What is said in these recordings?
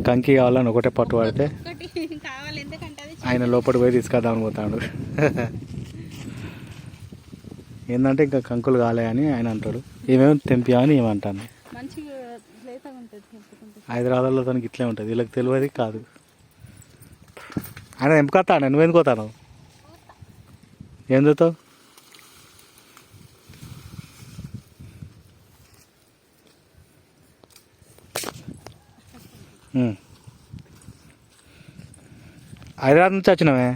కంకి కావాలని ఒకటే పట్టు పడితే ఆయన లోపలికి పోయి తీసుకొద్దామని పోతాడు. ఏంటంటే ఇంకా కంకులు కాలే అని ఆయన అంటాడు. ఏమేమి తెంపామని ఏమంటాను. హైదరాబాద్లో తనకి ఇట్లే ఉంటుంది, వీళ్ళకి తెలియదు కాదు. ఆయన తెంపుకొస్తాను, నువ్వు ఎందుకు పోతాను? ఏం చూస్తావు? హైదరాబాద్ నుంచి వచ్చినామే.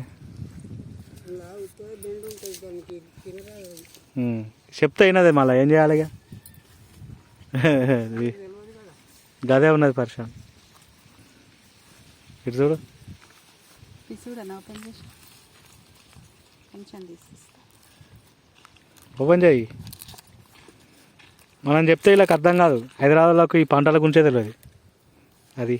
చెప్తే అయినదే మళ్ళీ ఏం చేయాలి? ఇక గదే ఉన్నది పరిశ్రమ. ఇటు చూడు, ఓపెన్ చేయి. మనం చెప్తే ఇలా అర్థం కాదు. హైదరాబాద్లోకి ఈ పంటల గురించే తెలియదు. అది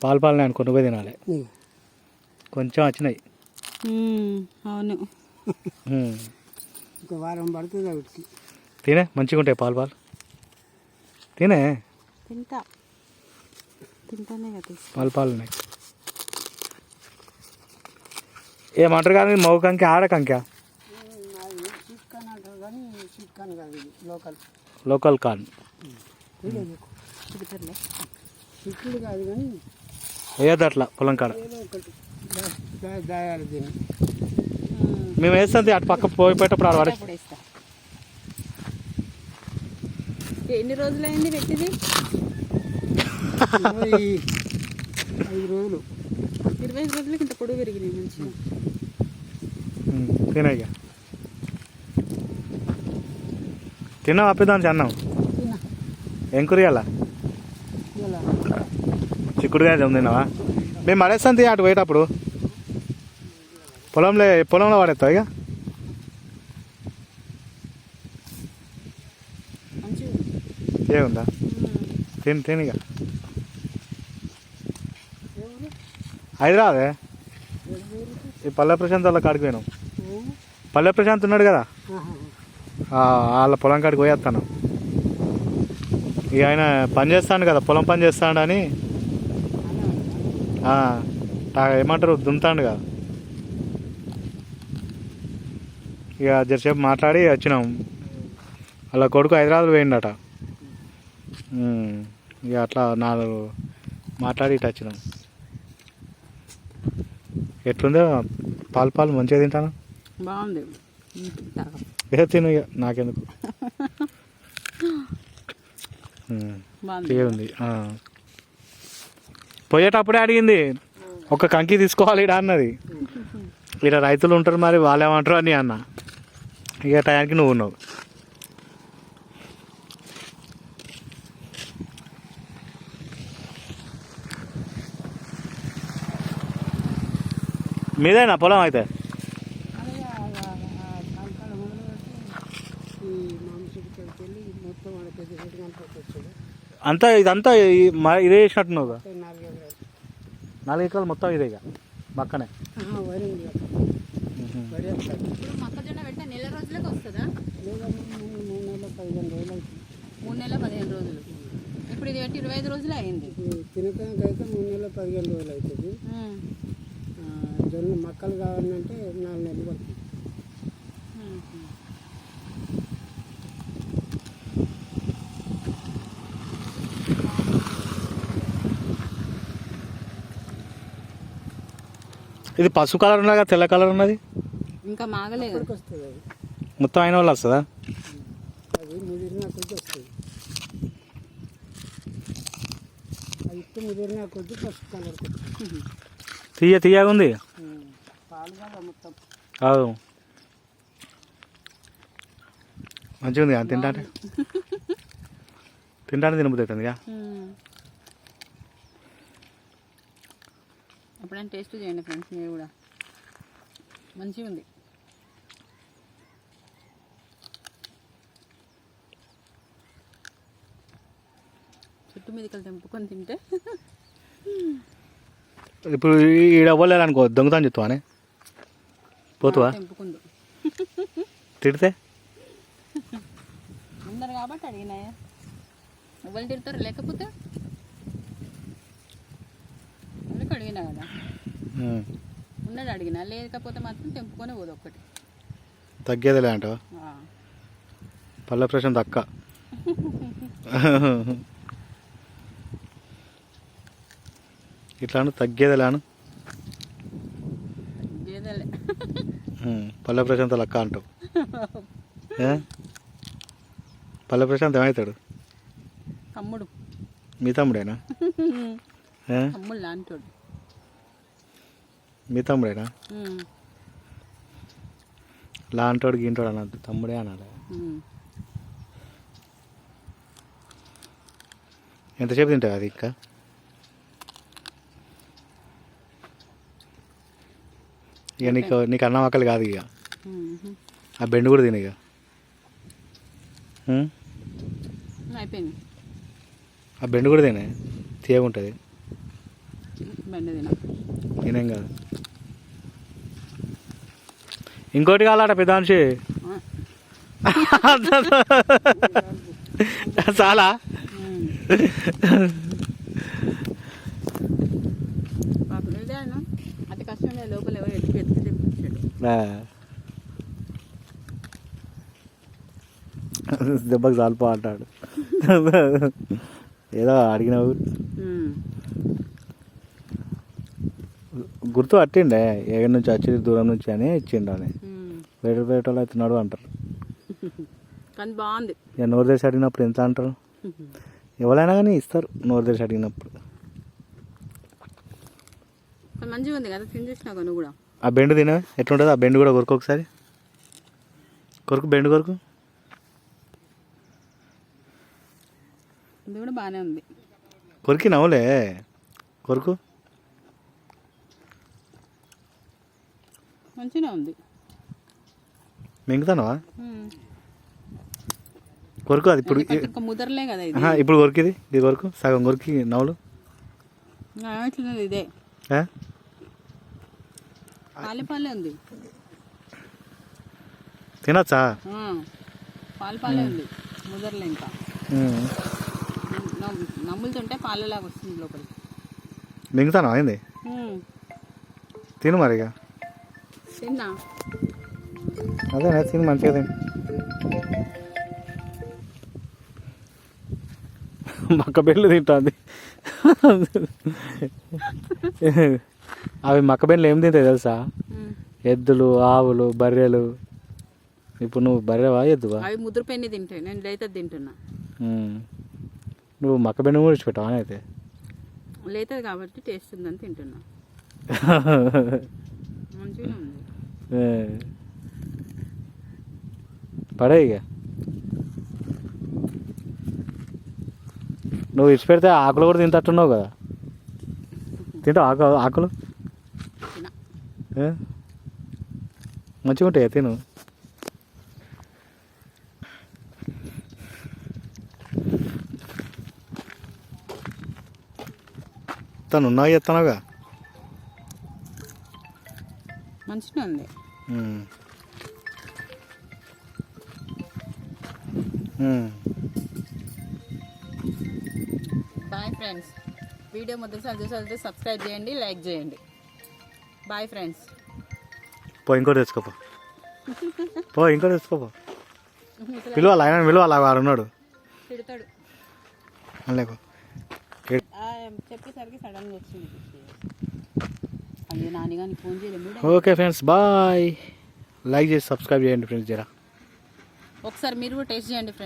పాలనే అనుకో, నువ్వే తినాలి. కొంచెం వచ్చినాయి. అవును, ఒక వారం పడుతుంది. తినే మంచిగా ఉంటాయి పాలు తినే. తింటానే కదా పాలు ఉన్నాయి. ఏమంటారు కానీ మగ కంకి ఆడ కంకా? లోకల్ కాన్ కాదు కానీ వేయద్దు అట్లా పొలం కాడ. మేము వేస్తుంది అటు పక్క పోయి పెట్టప్పుడు ఆడ పడే. ఎన్ని రోజులైంది పెట్టింది? 5 రోజులు. 25 రోజులకి ఇంత పొడుగు పెరిగినాయి మంచిగా. తినయ్యా, తిన్నావు అప్పిద్దాం అన్నం. ఏం కూరగాయలా? చిక్కుడుగా తిన్నావా? మేము పడేస్తాం తీ అటు పోయేటప్పుడు. పొలంలో పడేస్తావు ఇక. ఏముందా? తిని ఇక. హైదరాబాదే ఈ పల్లె ప్రశాంత్ వాళ్ళ కాడికి పోయినాం. పల్లె ప్రశాంత్ ఉన్నాడు కదా, వాళ్ళ పొలం కాడికి పోయేస్తాను. ఇక ఆయన పని చేస్తాడు కదా, పొలం పని చేస్తాడు అని ఏమంటారు దున్నుతాడు కదా. ఇక జరసేపు మాట్లాడి వచ్చినాం. అలా కొడుకు హైదరాబాద్ పోయిండట. ఇక అట్లా 4 మాట్లాడి ఇటు వచ్చినాం. ఎట్లుందో పాలు మంచిగా తింటాను. బాగుంది. ఏ తిను ఇక, నాకెందుకు. ఉంది. పోయేటప్పుడే అడిగింది, ఒక కంకి తీసుకోవాలి ఇడ అన్నది. ఇక్కడ రైతులు ఉంటారు మరి వాళ్ళు ఏమంటారు అని అన్న. ఇక టయానికి నువ్వు ఉన్నావు. మీదేనా పొలం అయితే? అంతా ఇదంతా ఇదే చేసినట్టున్నావు. 4 ఎకరాలు మొత్తం ఇదే ఇక పక్కనే. మొక్కజొన్న పెట్టిన నెల రోజులకు వస్తుందా? 3 నెలల 15 రోజులు. ఇప్పుడు ఇది పెట్టి 25 రోజులు అయింది. తినటానికి అయితే 3 నెలల 15 రోజులు అవుతుంది. జొన్న మొక్కలు కావాలంటే 4 నెలలు పడుతుంది. ఇది పసుపు కలర్ ఉన్నది, తెల్ల కలర్ ఉన్నది. ఇంకా మాగలేదు. మొత్తం అయిన వాళ్ళు వస్తుందా? అది ముదిరిన కొద్ది వస్తుంది. అది ముదిరిన కొద్ది పసుపు కలర్ తీయగా ఉంది. పాలు కదా మొత్తం. కాదు మంచిగా ఉంది. తింటానే తినబుద్ధి. ఎప్పుడైనా టేస్ట్ చేయండి ఫ్రెండ్స్ మీరు కూడా, మంచిగా ఉంది. చెట్టు మీదకి తెంపుకొని తింటే. ఇప్పుడు ఈడ అవ్వలేదు అనుకో, దొంగతనం చెప్తావానే పోతువా? తెంపుకుందు తిడితే ఉన్నారు కాబట్టి అడిగినాయా ఎవరు తిడతారు లేకపోతే అందుకు అడిగినా కదా ఉన్నది అడిగినా లేకపోతే మాత్రం తెంపుకొని పోదు ఒక్కటి తగ్గేదిలే అంటావా పల్లె ప్రశాంత్ అక్క ఇట్లాను తగ్గేదిలాను గేదెలే పల్లె ప్రశాంత్ అక్క అంటావు పల్లె ప్రశాంత్ ఏమవుతాడు తమ్ముడు మీ తమ్ముడేనా తమ్ముడు లాంటోడు మీ తమ్ముడేనా లాంటోడు గింటోడు అన్నది తమ్ముడే అనాలి ఎంతసేపు తింటావు అది ఇంకా ఇక నీకు అన్నం ఆకలి కాదు ఇక ఆ బెండు కూడా తిన ఇక అయిపోయింది ఆ బెండు కూడా తినే తీయగా ఉంటుంది బెండ తిన తినేం కాదు ఇంకోటి కావాలట పెద్ద మనిషి చాలా అతి కష్టంగా లోపల ఎవరు ఎత్తుకు తెప్పించాడు దెబ్బకి చాలిపో అంటాడు ఏదో అడిగినావు గుర్తు పట్టిండే ఎక్కడి నుంచి వచ్చి దూరం నుంచి అని ఇచ్చిండు అని వేరే వాళ్ళు అవుతున్నాడు అంటారు కానీ బాగుంది ఇక నోరు తెరిచి అడిగినప్పుడు ఎంత అంటారు ఎవరైనా కానీ ఇస్తారు నోరు తెరిచి అడిగినప్పుడు మంచిగా ఉంది కదా తిని చూసినావు నువ్వు కూడా ఆ బెండు తినే ఎట్లుంటుంది ఆ బెండు కూడా కొరకు ఒకసారి కొరకు బెండు కొరకు ఇది కూడా బాగానే ఉంది కొరికి నవ్వులే కొరకు మంచిగా ఉంది మింగుతానవా కొరకు అది ఇప్పుడు ఇంకా ముదరలే కదా ఇది ఇప్పుడు కొరికిది ఇది కొరకు సగం కొరికి నవ్వులు ఎట్లున్నది ఇదే పాలే ఉంది తినచ్చా పాలే ఉంది ముదరలే ఇంకా నమ్ములుతుంటే పాలలాగా వస్తుంది లోపలికి మింగుతానా అయింది తిను మరి ఇక తిన్నా అదే తిని మంచిగా తిని మక్క బెల్లు తింటుంది అవి మక్క బెల్లు ఏం తింటాయి తెలుసా ఎద్దులు ఆవులు బర్రెలు ఇప్పుడు నువ్వు బర్రెవా ఎద్దువా అవి ముద్రపెన్ని తింటాయి నేను లేత తింటున్నా నువ్వు మక్క బెన్ను కూడా ఇచ్చిపెట్టావా అయితే లేతది కాబట్టి టేస్ట్ ఉందని తింటున్నా మంచిగా ఉంది పడే ఇక నువ్వు ఇచ్చి పెడితే ఆకులు కూడా తింటట్టున్నావు కదా తింటావు ఆకులు మంచిగా ఉంటాయి తిను తను ఉన్నావు చెప్తానుగా మంచిగా ఉంది బాయ్ ఫ్రెండ్స్ వీడియో మొదటిసారి చూసారంటే సబ్స్క్రైబ్ చేయండి లైక్ చేయండి బాయ్ ఫ్రెండ్స్ ఇంకోటి తెచ్చుకోపో ఇంకోటి తెచ్చుకోపో పిలవాలి ఆయన పిలవాలి వాడు ఉన్నాడు తిడతాడు అనలేకు చెప్పేసరికి సడన్గా వచ్చింది అయ్యో నాని కానీ ఫోన్ చేయలేదు ఓకే ఫ్రెండ్స్ బాయ్ లైక్ చేసి సబ్స్క్రైబ్ చేయండి ఫ్రెండ్స్ జరా ఒకసారి మీరు కూడా టేస్ట్ చేయండి ఫ్రెండ్స్